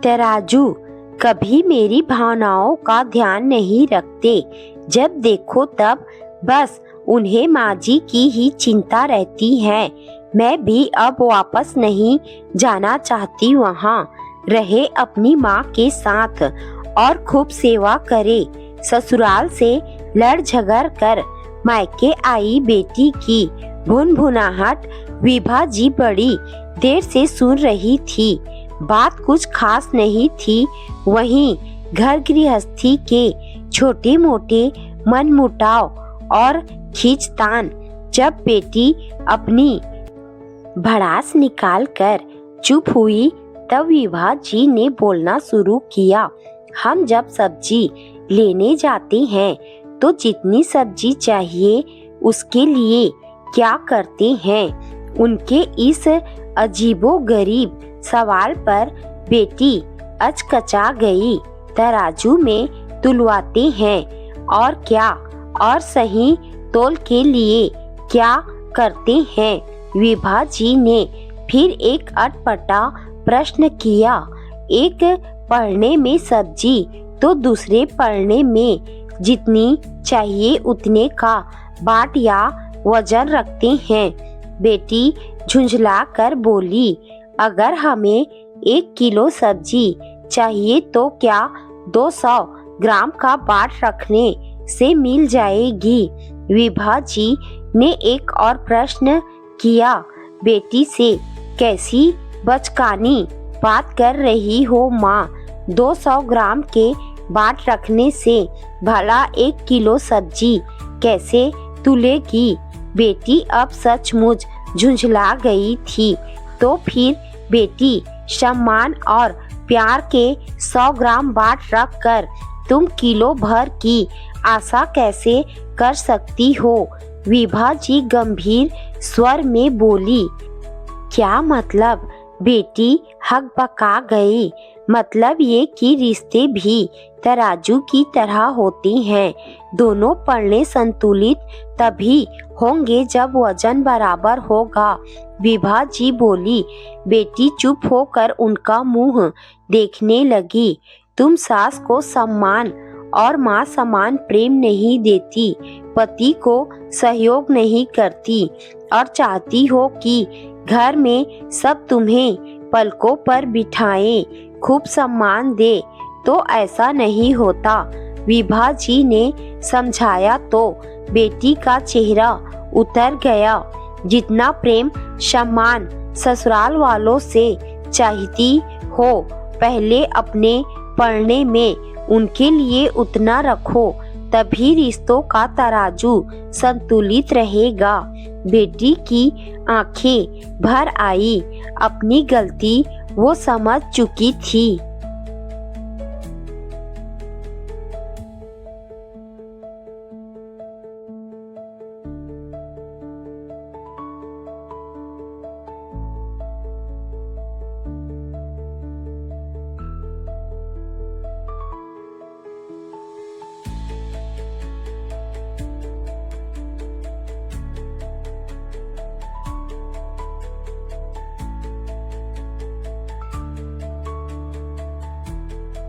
तराजू कभी मेरी भावनाओं का ध्यान नहीं रखते। जब देखो तब बस उन्हें माँ जी की ही चिंता रहती है। मैं भी अब वापस नहीं जाना चाहती, वहाँ रहे अपनी माँ के साथ और खूब सेवा करे। ससुराल से लड़ झगड़ कर मायके आई बेटी की भुनभुनाहट विभा जी बड़ी देर से सुन रही थी। बात कुछ खास नहीं थी। वहीं घर गृहस्थी के छोटे मोटे मनमुटाव और खींचतान। जब बेटी अपनी भड़ास निकाल कर चुप हुई तब विभा जी ने बोलना शुरू किया। हम जब सब्जी लेने जाते हैं तो जितनी सब्जी चाहिए उसके लिए क्या करते हैं? उनके इस अजीबोगरीब सवाल पर बेटी अचकचा गई। तराजू में तुलवाते हैं और क्या, और सही तोल के लिए क्या करते हैं? विभा जी ने फिर एक अटपटा प्रश्न किया। एक पढ़ने में सब्जी तो दूसरे पढ़ने में जितनी चाहिए उतने का बाट या वजन रखते हैं। बेटी झुंझला कर बोली, अगर हमें 1 किलो सब्जी चाहिए तो क्या 200 ग्राम का बाट रखने से मिल जाएगी? विभा जी ने एक और प्रश्न किया। बेटी से कैसी बचकानी बात कर रही हो माँ? 200 ग्राम के बाट रखने से भला 1 किलो सब्जी कैसे तुलेगी? बेटी अब सचमुच झुंझला गई थी। तो फिर बेटी सम्मान और प्यार के 100 ग्राम बाट रख कर तुम किलो भर की आशा कैसे कर सकती हो? विभा जी गंभीर स्वर में बोली। क्या मतलब? बेटी हकबका गई। मतलब ये कि रिश्ते भी तराजू की तरह होते हैं। दोनों पलड़े संतुलित तभी होंगे जब वजन बराबर होगा। विभा जी बोली। बेटी चुप होकर उनका मुंह देखने लगी। तुम सास को सम्मान और माँ समान प्रेम नहीं देती, पति को सहयोग नहीं करती और चाहती हो कि घर में सब तुम्हें पलकों पर बिठाएं, खूब सम्मान दे, तो ऐसा नहीं होता। विभा जी ने समझाया तो बेटी का चेहरा उतर गया। जितना प्रेम सम्मान ससुराल वालों से चाहती हो, पहले अपने पढ़ने में उनके लिए उतना रखो, तभी रिश्तों का तराजू संतुलित रहेगा। बेटी की आंखें भर आई। अपनी गलती वो समझ चुकी थी।